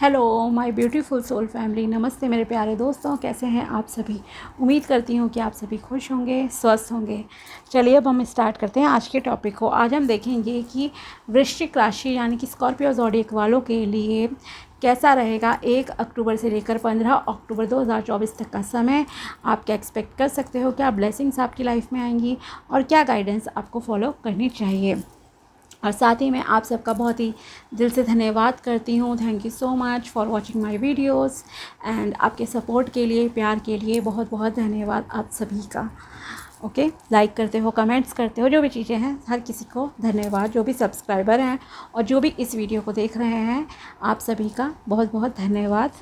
Hello my beautiful soul family, नमस्ते मेरे प्यारे दोस्तों। कैसे हैं आप सभी? उम्मीद करती हूँ कि आप सभी खुश होंगे, स्वस्थ होंगे। चलिए अब हम स्टार्ट करते हैं आज के टॉपिक को। आज हम देखेंगे कि वृश्चिक राशि यानी कि स्कॉर्पियो ज़ोडिएक वालों के लिए कैसा रहेगा 1 अक्टूबर से लेकर 15 अक्टूबर 2024 तक का समय। आप क्या एक्सपेक्ट कर सकते हो, क्या ब्लेसिंग्स आपकी लाइफ में आएंगी और क्या गाइडेंस आपको फॉलो करनी चाहिए। और साथ ही मैं आप सबका बहुत ही दिल से धन्यवाद करती हूँ। Thank you so much for watching my videos and आपके सपोर्ट के लिए, प्यार के लिए बहुत बहुत धन्यवाद आप सभी का। ओके, लाइक करते हो, कमेंट्स करते हो, जो भी चीज़ें हैं, हर किसी को धन्यवाद। जो भी सब्सक्राइबर हैं और जो भी इस वीडियो को देख रहे हैं, आप सभी का बहुत बहुत धन्यवाद।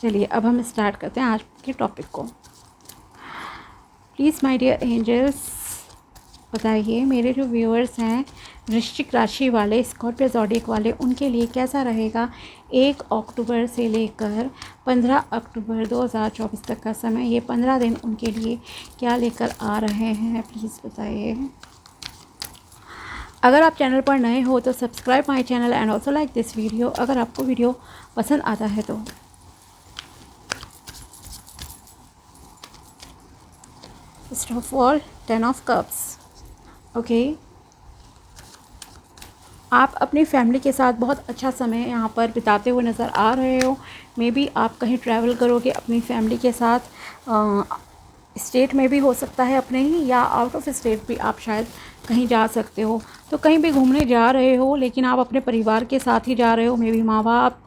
चलिए अब हम स्टार्ट करते हैं आज के टॉपिक को। प्लीज़ माय डियर एंजल्स, बताइए मेरे जो व्यूअर्स हैं वृश्चिक राशि वाले, स्कॉर्पियो ज़ोडिएक वाले, उनके लिए कैसा रहेगा 1 अक्टूबर से लेकर 15 अक्टूबर 2024 तक का समय। ये 15 दिन उनके लिए क्या लेकर आ रहे हैं, प्लीज़ बताइए। अगर आप चैनल पर नए हो तो subscribe my channel and also like this video अगर आपको वीडियो पसंद आता है तो। First of all 10 of cups. Okay, आप अपनी फैमिली के साथ बहुत अच्छा समय यहाँ पर बिताते हुए नज़र आ रहे हो। मे बी आप कहीं ट्रैवल करोगे अपनी फैमिली के साथ, स्टेट में भी हो सकता है अपने ही, या आउट ऑफ स्टेट भी आप शायद कहीं जा सकते हो। तो कहीं भी घूमने जा रहे हो लेकिन आप अपने परिवार के साथ ही जा रहे हो। मे बी माँ बाप,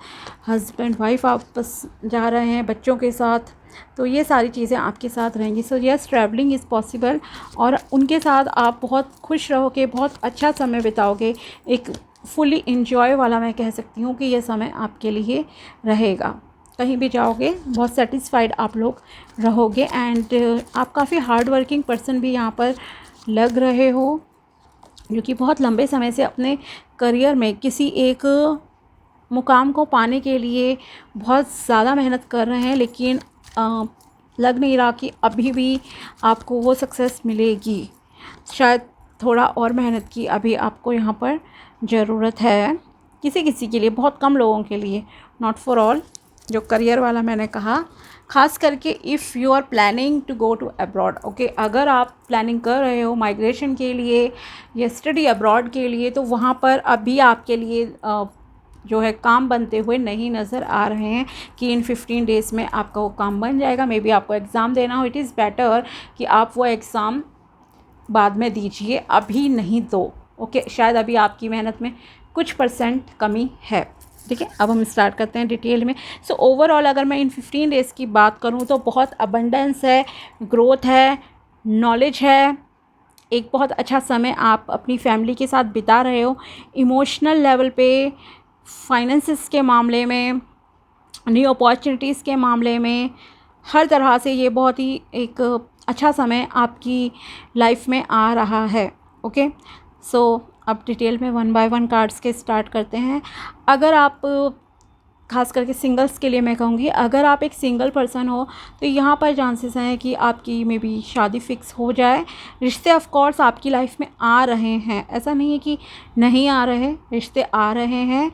हस्बैंड वाइफ आपस जा रहे हैं बच्चों के साथ, तो ये सारी चीज़ें आपके साथ रहेंगी। So yes, travelling is possible और उनके साथ आप बहुत खुश रहोगे, बहुत अच्छा समय बिताओगे। एक फुली इंजॉय वाला मैं कह सकती हूँ कि ये समय आपके लिए रहेगा। कहीं भी जाओगे बहुत सेटिस्फाइड आप लोग रहोगे एंड आप काफ़ी हार्ड वर्किंग पर्सन भी यहाँ पर लग रहे हो, जो कि बहुत लंबे समय से अपने करियर में किसी एक मुकाम को पाने के लिए बहुत ज़्यादा मेहनत कर रहे हैं, लेकिन लग नहीं रहा कि अभी भी आपको वो सक्सेस मिलेगी। शायद थोड़ा और मेहनत की अभी आपको यहाँ पर ज़रूरत है, किसी किसी के लिए, बहुत कम लोगों के लिए, नॉट फॉर ऑल। जो करियर वाला मैंने कहा, ख़ास करके if you are planning to go to abroad. Okay, अगर आप प्लानिंग कर रहे हो माइग्रेशन के लिए या स्टडी अब्रॉड के लिए, तो वहाँ पर अभी आपके लिए जो है काम बनते हुए नहीं नज़र आ रहे हैं कि इन 15 डेज़ में आपका वो काम बन जाएगा। मे बी आपको एग्ज़ाम देना हो, इट इज़ बेटर कि आप वो एग्ज़ाम बाद में दीजिए, अभी नहीं दो। ओके, शायद अभी आपकी मेहनत में कुछ परसेंट कमी है। ठीक है, अब हम स्टार्ट करते हैं डिटेल में। सो ओवरऑल अगर मैं इन 15 डेज़ की बात करूँ तो बहुत अबंडेंस है, ग्रोथ है, नॉलेज है। एक बहुत अच्छा समय आप अपनी फैमिली के साथ बिता रहे हो। इमोशनल लेवल पे, फाइनेंसिस के मामले में, न्यू अपॉर्चुनिटीज़ के मामले में, हर तरह से ये बहुत ही एक अच्छा समय आपकी लाइफ में आ रहा है। ओके, सो अब डिटेल में 1 बाय 1 कार्ड्स के स्टार्ट करते हैं। अगर आप, खास करके सिंगल्स के लिए मैं कहूँगी, अगर आप एक सिंगल पर्सन हो तो यहाँ पर चांसेस हैं कि आपकी मे बी शादी फिक्स हो जाए। रिश्ते ऑफ कोर्स आपकी लाइफ में आ रहे हैं, ऐसा नहीं है कि नहीं आ रहे, रिश्ते आ रहे हैं।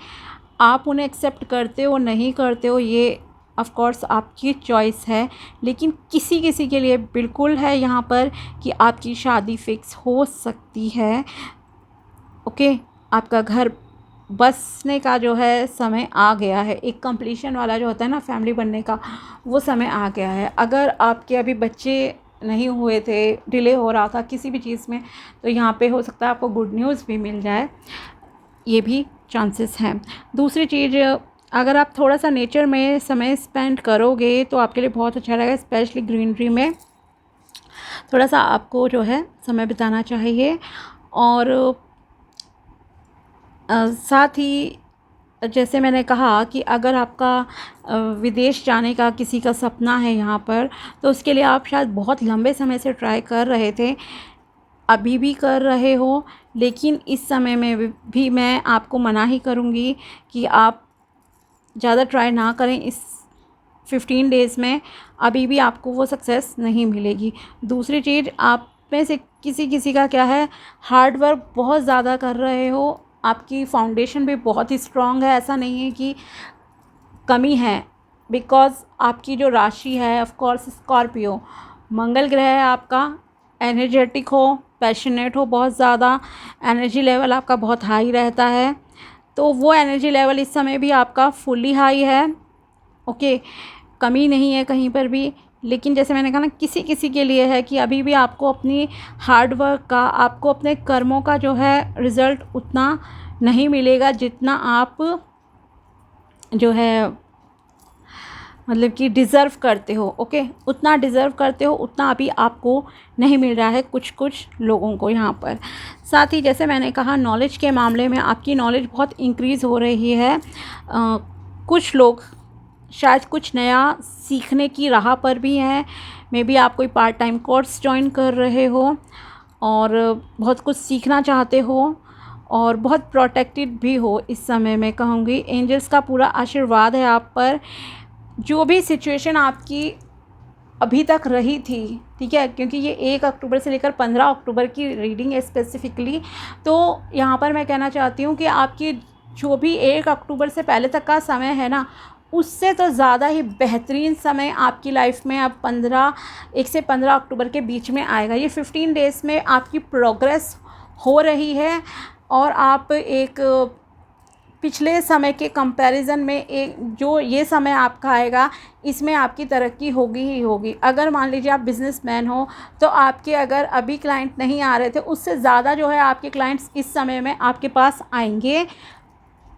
आप उन्हें एक्सेप्ट करते हो नहीं करते हो, ये ऑफ कोर्स आपकी चॉइस है, लेकिन किसी किसी के लिए बिल्कुल है यहाँ पर कि आपकी शादी फिक्स हो सकती है। ओके, आपका घर बसने का जो है समय आ गया है, एक कंप्लीशन वाला जो होता है ना फैमिली बनने का, वो समय आ गया है। अगर आपके अभी बच्चे नहीं हुए थे, डिले हो रहा था किसी भी चीज़ में, तो यहाँ पे हो सकता है आपको गुड न्यूज़ भी मिल जाए, ये भी चांसेस हैं। दूसरी चीज़, अगर आप थोड़ा सा नेचर में समय स्पेंड करोगे तो आपके लिए बहुत अच्छा रहेगा, स्पेशली ग्रीनरी में थोड़ा सा आपको जो है समय बिताना चाहिए। और साथ ही जैसे मैंने कहा कि अगर आपका विदेश जाने का किसी का सपना है यहाँ पर, तो उसके लिए आप शायद बहुत लंबे समय से ट्राई कर रहे थे, अभी भी कर रहे हो, लेकिन इस समय में भी मैं आपको मना ही करूँगी कि आप ज़्यादा ट्राई ना करें। इस 15 डेज़ में अभी भी आपको वो सक्सेस नहीं मिलेगी। दूसरी चीज़, आप में से किसी किसी का क्या है, हार्ड वर्क बहुत ज़्यादा कर रहे हो, आपकी फाउंडेशन भी बहुत ही स्ट्रॉन्ग है। ऐसा नहीं है कि कमी है, बिकॉज़ आपकी जो राशि है ऑफ कोर्स स्कॉर्पियो, मंगल ग्रह है आपका, एनर्जेटिक हो, पैशनेट हो, बहुत ज़्यादा एनर्जी लेवल आपका बहुत हाई रहता है, तो वो एनर्जी लेवल इस समय भी आपका फुल्ली हाई है। ओके, कमी नहीं है कहीं पर भी। लेकिन जैसे मैंने कहा ना, किसी किसी के लिए है कि अभी भी आपको अपनी हार्ड वर्क का, आपको अपने कर्मों का जो है रिज़ल्ट उतना नहीं मिलेगा जितना आप जो है मतलब कि डिज़र्व करते हो। ओके, उतना डिज़र्व करते हो उतना अभी आपको नहीं मिल रहा है कुछ कुछ लोगों को यहाँ पर। साथ ही जैसे मैंने कहा, नॉलेज के मामले में आपकी नॉलेज बहुत इंक्रीज़ हो रही है। कुछ लोग शायद कुछ नया सीखने की राह पर भी हैं। मे बी आप कोई पार्ट टाइम कोर्स ज्वाइन कर रहे हो और बहुत कुछ सीखना चाहते हो और बहुत प्रोटेक्टेड भी हो इस समय मैं कहूँगी। एंजल्स का पूरा आशीर्वाद है आप पर। जो भी सिचुएशन आपकी अभी तक रही थी, ठीक है, क्योंकि ये 1 अक्टूबर से लेकर 15 अक्टूबर की रीडिंग है स्पेसिफिकली, तो यहाँ पर मैं कहना चाहती हूँ कि आपकी जो भी 1 अक्टूबर से पहले तक का समय है ना, उससे तो ज़्यादा ही बेहतरीन समय आपकी लाइफ में अब 1 से 15 अक्टूबर के बीच में आएगा। ये 15 डेज़ में आपकी प्रोग्रेस हो रही है और आप एक पिछले समय के कंपैरिजन में एक जो ये समय आपका आएगा, इसमें आपकी तरक्की होगी ही होगी। अगर मान लीजिए आप बिज़नेसमैन हो तो आपके अगर अभी क्लाइंट नहीं आ रहे थे, उससे ज़्यादा जो है आपके क्लाइंट्स इस समय में आपके पास आएंगे।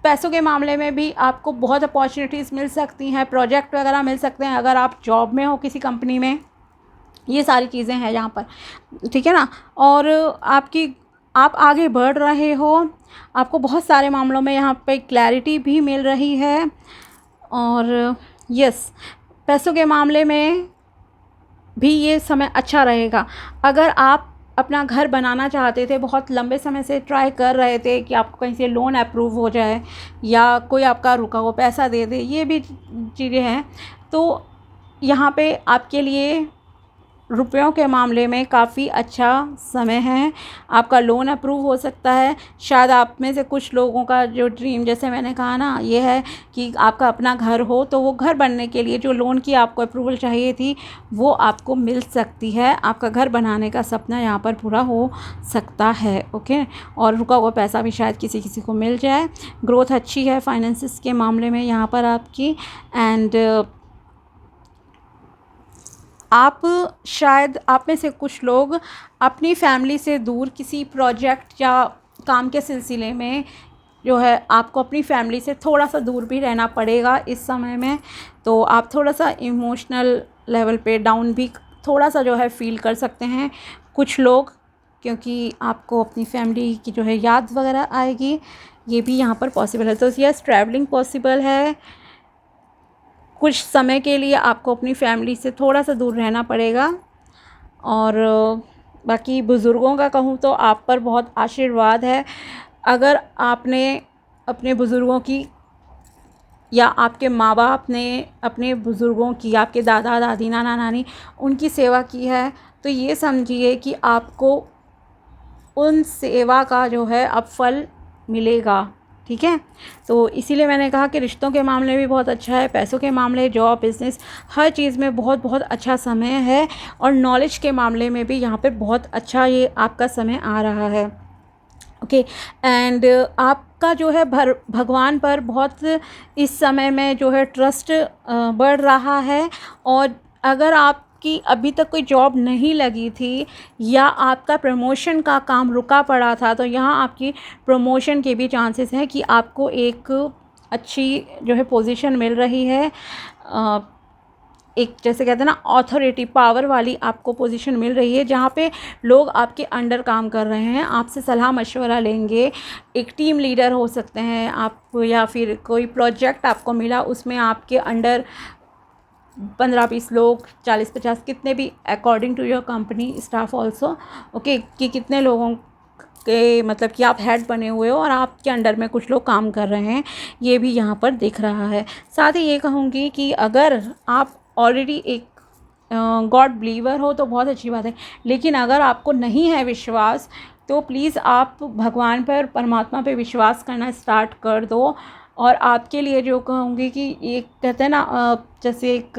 पैसों के मामले में भी आपको बहुत अपॉर्चुनिटीज़ मिल सकती हैं, प्रोजेक्ट वगैरह मिल सकते हैं अगर आप जॉब में हो किसी कंपनी में। ये सारी चीज़ें हैं यहाँ पर, ठीक है ना। और आप आगे बढ़ रहे हो, आपको बहुत सारे मामलों में यहाँ पे क्लैरिटी भी मिल रही है। और यस, पैसों के मामले में भी ये समय अच्छा रहेगा। अगर आप अपना घर बनाना चाहते थे, बहुत लंबे समय से ट्राई कर रहे थे कि आपको कहीं से लोन अप्रूव हो जाए या कोई आपका रुका हुआ पैसा दे दे, ये भी चीज़ें हैं, तो यहाँ पे आपके लिए रुपयों के मामले में काफ़ी अच्छा समय है। आपका लोन अप्रूव हो सकता है। शायद आप में से कुछ लोगों का जो ड्रीम, जैसे मैंने कहा ना, ये है कि आपका अपना घर हो, तो वो घर बनने के लिए जो लोन की आपको अप्रूवल चाहिए थी वो आपको मिल सकती है। आपका घर बनाने का सपना यहाँ पर पूरा हो सकता है। ओके, और रुका हुआ पैसा भी शायद किसी किसी को मिल जाए। ग्रोथ अच्छी है फाइनेंसिस के मामले में यहाँ पर आपकी। एंड आप शायद आप में से कुछ लोग अपनी फैमिली से दूर किसी प्रोजेक्ट या काम के सिलसिले में जो है आपको अपनी फैमिली से थोड़ा सा दूर भी रहना पड़ेगा इस समय में। तो आप थोड़ा सा इमोशनल लेवल पे डाउन भी थोड़ा सा जो है फ़ील कर सकते हैं कुछ लोग, क्योंकि आपको अपनी फैमिली की जो है याद वगैरह आएगी। ये भी यहाँ पर पॉसिबल है। तो यस, ट्रैवलिंग पॉसिबल है। कुछ समय के लिए आपको अपनी फैमिली से थोड़ा सा दूर रहना पड़ेगा। और बाकी बुज़ुर्गों का कहूँ तो आप पर बहुत आशीर्वाद है। अगर आपने अपने बुज़ुर्गों की या आपके माँ बाप ने अपने बुज़ुर्गों की, आपके दादा दादी, नाना नानी, उनकी सेवा की है, तो ये समझिए कि आपको उन सेवा का जो है अब फल मिलेगा, ठीक है। तो इसीलिए मैंने कहा कि रिश्तों के मामले में भी बहुत अच्छा है, पैसों के मामले, जॉब, बिज़नेस, हर चीज़ में बहुत बहुत अच्छा समय है। और नॉलेज के मामले में भी यहाँ पे बहुत अच्छा ये आपका समय आ रहा है। ओके, एंड आपका जो है भगवान पर बहुत इस समय में जो है ट्रस्ट बढ़ रहा है। और अगर आपकी अभी तक कोई जॉब नहीं लगी थी या आपका प्रमोशन का काम रुका पड़ा था, तो यहाँ आपकी प्रमोशन के भी चांसेस हैं कि आपको एक अच्छी जो है पोजीशन मिल रही है। एक जैसे कहते हैं ना, अथॉरिटी, पावर वाली आपको पोजीशन मिल रही है, जहाँ पे लोग आपके अंडर काम कर रहे हैं, आपसे सलाह मशवरा लेंगे। एक टीम लीडर हो सकते हैं आप, या फिर कोई प्रोजेक्ट आपको मिला, उसमें आपके अंडर 15-20 लोग, 40-50, कितने भी, according to your company staff also. Okay, कि कितने लोगों के मतलब कि आप हेड बने हुए हो और आपके अंडर में कुछ लोग काम कर रहे हैं, ये भी यहाँ पर दिख रहा है। साथ ही ये कहूँगी कि अगर आप ऑलरेडी एक गॉड बिलीवर हो तो बहुत अच्छी बात है, लेकिन अगर आपको नहीं है विश्वास, तो प्लीज़ आप भगवान पर, परमात्मा पे विश्वास करना स्टार्ट कर दो। और आपके लिए जो कहूँगी कि ये कहते हैं ना जैसे एक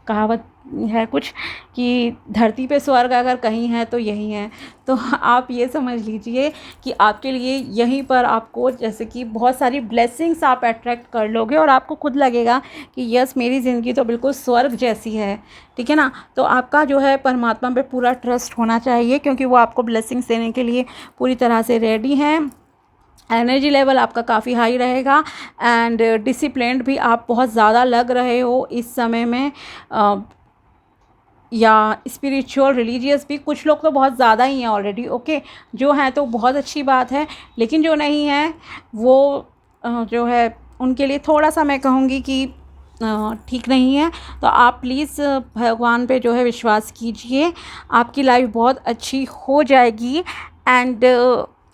कहावत है कुछ कि धरती पे स्वर्ग अगर कहीं है तो यही है। तो आप ये समझ लीजिए कि आपके लिए यहीं पर आपको जैसे कि बहुत सारी ब्लेसिंग्स आप अट्रैक्ट कर लोगे और आपको खुद लगेगा कि यस मेरी ज़िंदगी तो बिल्कुल स्वर्ग जैसी है। ठीक है ना। तो आपका जो है परमात्मा पे पूरा ट्रस्ट होना चाहिए, क्योंकि वो आपको ब्लेसिंग्स देने के लिए पूरी तरह से रेडी हैं। एनर्जी लेवल आपका काफ़ी हाई रहेगा एंड डिसिप्लिन्ड भी आप बहुत ज़्यादा लग रहे हो इस समय में। या स्पिरिचुअल रिलीजियस भी कुछ लोग तो बहुत ज़्यादा ही हैं ऑलरेडी। ओके, जो हैं तो बहुत अच्छी बात है, लेकिन जो नहीं है वो जो है उनके लिए थोड़ा सा मैं कहूँगी कि ठीक नहीं है। तो आप प्लीज़ भगवान पे जो है विश्वास कीजिए, आपकी लाइफ बहुत अच्छी हो जाएगी। एंड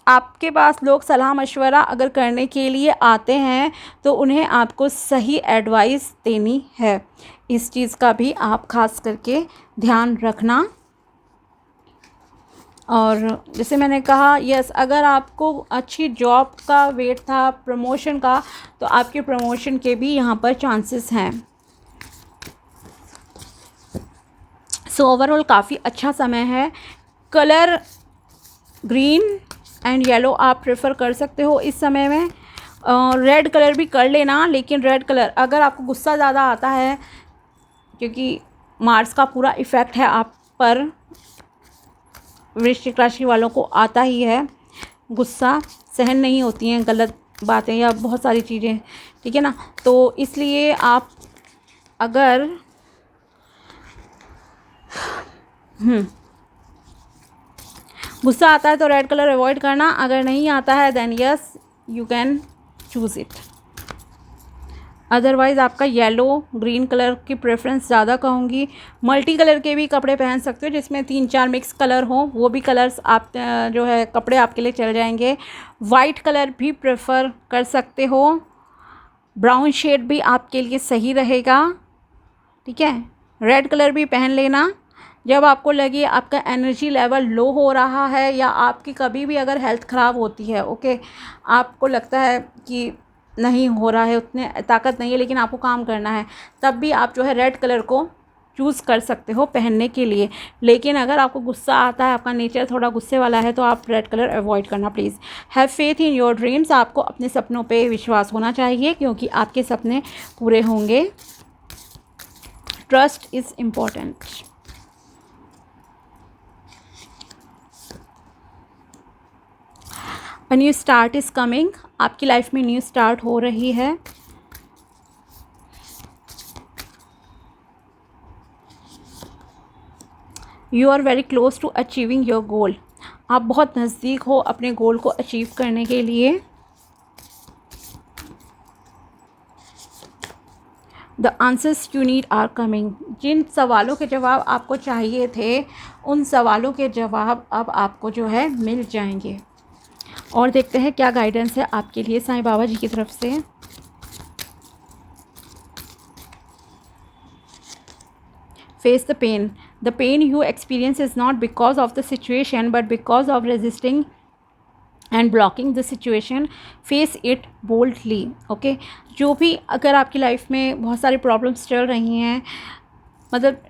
आपके पास लोग सलाह मशवरा अगर करने के लिए आते हैं तो उन्हें आपको सही एडवाइस देनी है। इस चीज़ का भी आप ख़ास करके ध्यान रखना। और जैसे मैंने कहा यस, अगर आपको अच्छी जॉब का वेट था प्रमोशन का, तो आपके प्रमोशन के भी यहाँ पर चांसेस हैं। सो ओवरऑल काफ़ी अच्छा समय है। कलर ग्रीन एंड येलो आप प्रेफर कर सकते हो इस समय में। रेड कलर भी कर लेना, लेकिन रेड कलर अगर आपको गुस्सा ज़्यादा आता है, क्योंकि मार्स का पूरा इफ़ेक्ट है आप पर, वृश्चिक राशि वालों को आता ही है, गुस्सा सहन नहीं होती हैं गलत बातें या बहुत सारी चीज़ें। ठीक है ना। तो इसलिए आप अगर गुस्सा आता है तो रेड कलर अवॉइड करना, अगर नहीं आता है then yes you can choose it. Otherwise आपका येलो ग्रीन कलर की प्रेफरेंस ज़्यादा कहूँगी। मल्टी कलर के भी कपड़े पहन सकते हो जिसमें 3-4 मिक्स कलर हो, वो भी कलर्स आप जो है कपड़े आपके लिए चल जाएंगे। वाइट कलर भी प्रेफर कर सकते हो, ब्राउन शेड भी आपके लिए सही रहेगा। ठीक है। रेड कलर भी पहन लेना जब आपको लगे आपका एनर्जी लेवल लो हो रहा है, या आपकी कभी भी अगर हेल्थ ख़राब होती है, ओके, आपको लगता है कि नहीं हो रहा है, उतने ताकत नहीं है लेकिन आपको काम करना है, तब भी आप जो है रेड कलर को चूज़ कर सकते हो पहनने के लिए। लेकिन अगर आपको गुस्सा आता है, आपका नेचर थोड़ा गुस्से वाला है, तो आप रेड कलर अवॉइड करना please. Have faith in your dreams, आपको अपने सपनों पे विश्वास होना चाहिए क्योंकि आपके सपने पूरे होंगे। Trust is important. A new start is coming, आपकी लाइफ में न्यू स्टार्ट हो रही है। You are very close to achieving your goal, आप बहुत नज़दीक हो अपने गोल को अचीव करने के लिए। The answers you need are coming, जिन सवालों के जवाब आपको चाहिए थे उन सवालों के जवाब अब आपको जो है मिल जाएंगे। और देखते हैं क्या गाइडेंस है आपके लिए साईं बाबा जी की तरफ से। Face the pain, the pain you experience is not because of the situation but because of resisting and blocking the situation, face it boldly. Okay, जो भी अगर आपकी लाइफ में बहुत सारी प्रॉब्लम्स चल रही हैं, मतलब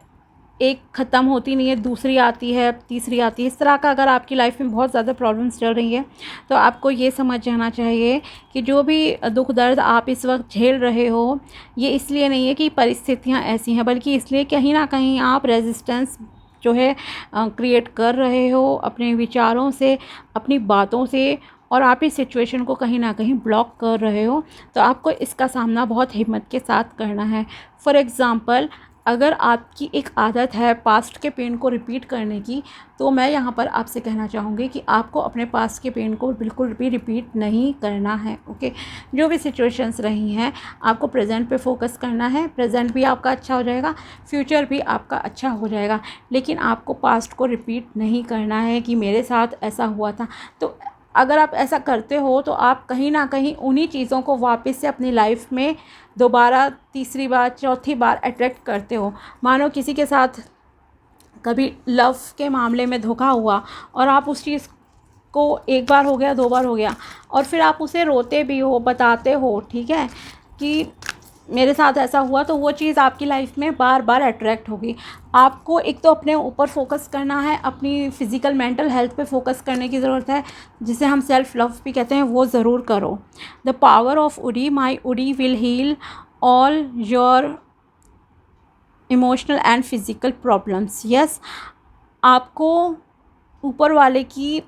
एक ख़त्म होती नहीं है, दूसरी आती है, तीसरी आती है, इस तरह का अगर आपकी लाइफ में बहुत ज़्यादा प्रॉब्लम्स चल रही है, तो आपको ये समझ जाना चाहिए कि जो भी दुख दर्द आप इस वक्त झेल रहे हो, ये इसलिए नहीं है कि परिस्थितियाँ ऐसी हैं, बल्कि इसलिए कहीं ना कहीं आप रेजिस्टेंस जो है क्रिएट कर रहे हो अपने विचारों से, अपनी बातों से, और आप इस सिचुएशन को कहीं ना कहीं ब्लॉक कर रहे हो। तो आपको इसका सामना बहुत हिम्मत के साथ करना है। फॉर एग्ज़ाम्पल, अगर आपकी एक आदत है पास्ट के पेन को रिपीट करने की, तो मैं यहाँ पर आपसे कहना चाहूँगी कि आपको अपने पास्ट के पेन को बिल्कुल भी रिपीट नहीं करना है। ओके, जो भी सिचुएशंस रही हैं, आपको प्रेजेंट पे फोकस करना है। प्रेजेंट भी आपका अच्छा हो जाएगा, फ्यूचर भी आपका अच्छा हो जाएगा, लेकिन आपको पास्ट को रिपीट नहीं करना है कि मेरे साथ ऐसा हुआ था। तो अगर आप ऐसा करते हो तो आप कहीं ना कहीं उन्हीं चीज़ों को वापस से अपनी लाइफ में दोबारा, तीसरी बार, चौथी बार अट्रैक्ट करते हो। मानो किसी के साथ कभी लव के मामले में धोखा हुआ और आप उस चीज़ आपको एक बार हो गया, 2 बार हो गया, और फिर आप उसे रोते भी हो, बताते हो, ठीक है, कि मेरे साथ ऐसा हुआ, तो वो चीज़ आपकी लाइफ में बार बार अट्रैक्ट होगी। आपको एक तो अपने ऊपर फोकस करना है, अपनी फिज़िकल मेंटल हेल्थ पे फोकस करने की ज़रूरत है, जिसे हम सेल्फ लव भी कहते हैं, वो ज़रूर करो। The power of Udi, my Udi will heal all your emotional and physical problems. Yes, आपको ऊपर वाले की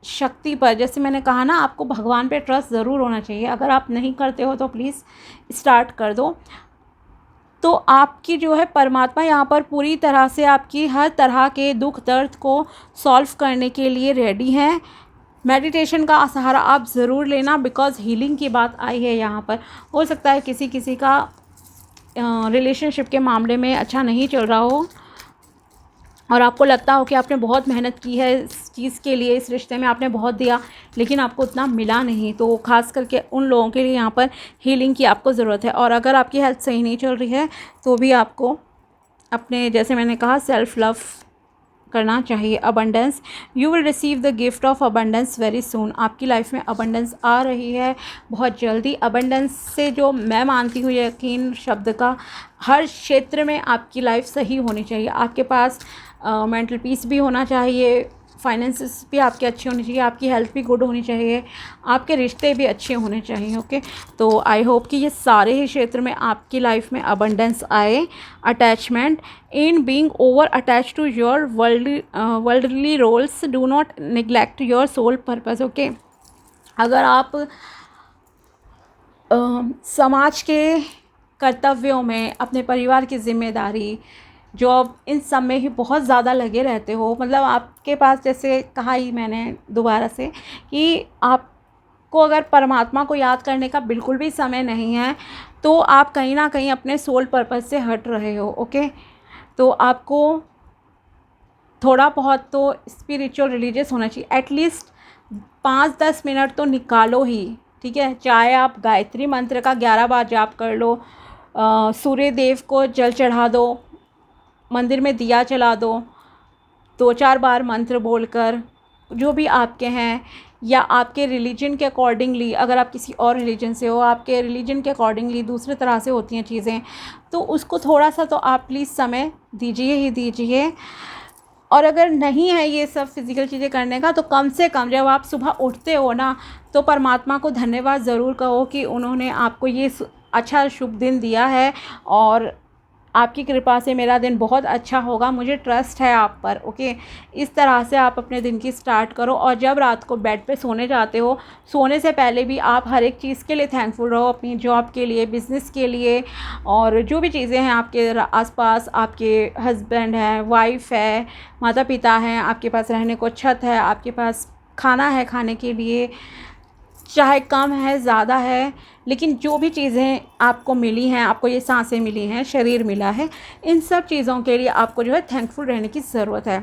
शक्ति पर, जैसे मैंने कहा ना, आपको भगवान पे ट्रस्ट ज़रूर होना चाहिए। अगर आप नहीं करते हो तो प्लीज़ स्टार्ट कर दो। तो आपकी जो है परमात्मा यहाँ पर पूरी तरह से आपकी हर तरह के दुख दर्द को सॉल्व करने के लिए रेडी हैं। मेडिटेशन का सहारा आप ज़रूर लेना, बिकॉज़ हीलिंग की बात आई है यहाँ पर। हो सकता है किसी किसी का रिलेशनशिप के मामले में अच्छा नहीं चल रहा हो, और आपको लगता हो कि आपने बहुत मेहनत की है इस चीज़ के लिए, इस रिश्ते में आपने बहुत दिया, लेकिन आपको उतना मिला नहीं। तो ख़ास करके उन लोगों के लिए यहाँ पर हीलिंग की आपको ज़रूरत है। और अगर आपकी हेल्थ सही नहीं चल रही है तो भी आपको अपने, जैसे मैंने कहा, सेल्फ लव करना चाहिए। Abundance, you will receive the gift of abundance very soon. आपकी लाइफ में अबंडेंस आ रही है बहुत जल्दी। अबंडेंस से जो मैं मानती हूँ यकीन शब्द का, हर क्षेत्र में आपकी लाइफ सही होनी चाहिए। आपके पास मेंटल पीस भी होना चाहिए, फाइनेंसेस भी आपके अच्छे होने चाहिए, आपकी हेल्थ भी गुड होनी चाहिए, आपके रिश्ते भी अच्छे होने चाहिए। ओके, तो आई होप कि ये सारे ही क्षेत्र में आपकी लाइफ में अबंडेंस आए। Attachment, in being over attach to your worldly roles do not neglect your soul purpose. Okay, अगर आप समाज के कर्तव्यों में, अपने परिवार की जिम्मेदारी, जॉब, इन सब में ही बहुत ज़्यादा लगे रहते हो, मतलब आपके पास, जैसे कहा ही मैंने दोबारा से, कि आपको अगर परमात्मा को याद करने का बिल्कुल भी समय नहीं है, तो आप कहीं ना कहीं अपने सोल पर्पस से हट रहे हो। ओके, तो आपको थोड़ा बहुत तो स्पिरिचुअल रिलीजियस होना चाहिए। एटलीस्ट 5-10 मिनट तो निकालो ही, ठीक है। चाहे आप गायत्री मंत्र का 11 बार जाप कर लो, सूर्य देव को जल चढ़ा दो, मंदिर में दिया जला दो, 2-4 बार मंत्र बोलकर, जो भी आपके हैं, या आपके रिलीजन के अकॉर्डिंगली, अगर आप किसी और रिलीजन से हो, आपके रिलीजन के अकॉर्डिंगली दूसरी तरह से होती हैं चीज़ें, तो उसको थोड़ा सा तो आप प्लीज़ समय दीजिए ही दीजिए। और अगर नहीं है ये सब फिज़िकल चीज़ें करने का, तो कम से कम जब आप सुबह उठते हो ना, तो परमात्मा को धन्यवाद ज़रूर कहो कि उन्होंने आपको ये अच्छा शुभ दिन दिया है, और आपकी कृपा से मेरा दिन बहुत अच्छा होगा, मुझे ट्रस्ट है आप पर। ओके, इस तरह से आप अपने दिन की स्टार्ट करो। और जब रात को बेड पे सोने जाते हो, सोने से पहले भी आप हर एक चीज़ के लिए थैंकफुल रहो, अपनी जॉब के लिए, बिज़नेस के लिए, और जो भी चीज़ें हैं आपके आसपास, आपके हस्बैंड हैं, वाइफ है, माता पिता हैं, आपके पास रहने को छत है, आपके पास खाना है खाने के लिए, चाहे कम है ज़्यादा है, लेकिन जो भी चीज़ें आपको मिली हैं, आपको ये सांसें मिली हैं, शरीर मिला है, इन सब चीज़ों के लिए आपको जो है थैंकफुल रहने की ज़रूरत है।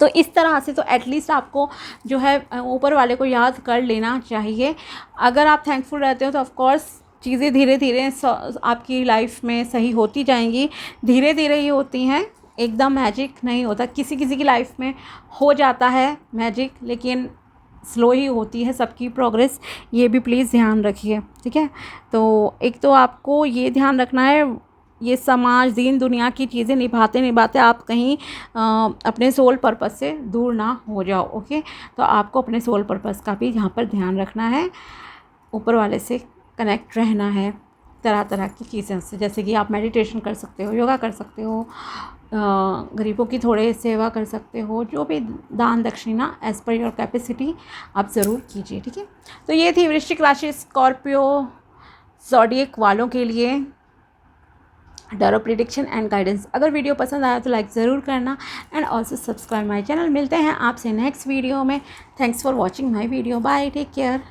तो इस तरह से तो एटलीस्ट आपको जो है ऊपर वाले को याद कर लेना चाहिए। अगर आप थैंकफुल रहते हो तो ऑफ कोर्स चीज़ें धीरे धीरे आपकी लाइफ में सही होती जाएंगी। धीरे धीरे ही होती हैं, एकदम मैजिक नहीं होता। किसी किसी की लाइफ में हो जाता है मैजिक, लेकिन स्लो ही होती है सबकी प्रोग्रेस, ये भी प्लीज़ ध्यान रखिए, ठीक है। तो एक तो आपको ये ध्यान रखना है, ये समाज, दीन दुनिया की चीज़ें निभाते निभाते आप कहीं अपने सोल पर्पस से दूर ना हो जाओ। ओके, तो आपको अपने सोल पर्पस का भी यहाँ पर ध्यान रखना है, ऊपर वाले से कनेक्ट रहना है तरह तरह की चीज़ों से, जैसे कि आप मेडिटेशन कर सकते हो, योगा कर सकते हो, गरीबों की थोड़े सेवा कर सकते हो, जो भी दान दक्षिणा एज़ पर योर कैपेसिटी आप ज़रूर कीजिए, ठीक है। तो ये थी वृश्चिक राशि स्कॉर्पियो ज़ोडिएक वालों के लिए टैरो प्रेडिक्शन एंड गाइडेंस। अगर वीडियो पसंद आया तो लाइक ज़रूर करना and also subscribe my channel. मिलते हैं आपसे नेक्स्ट वीडियो में। Thanks for watching my video, bye, take care.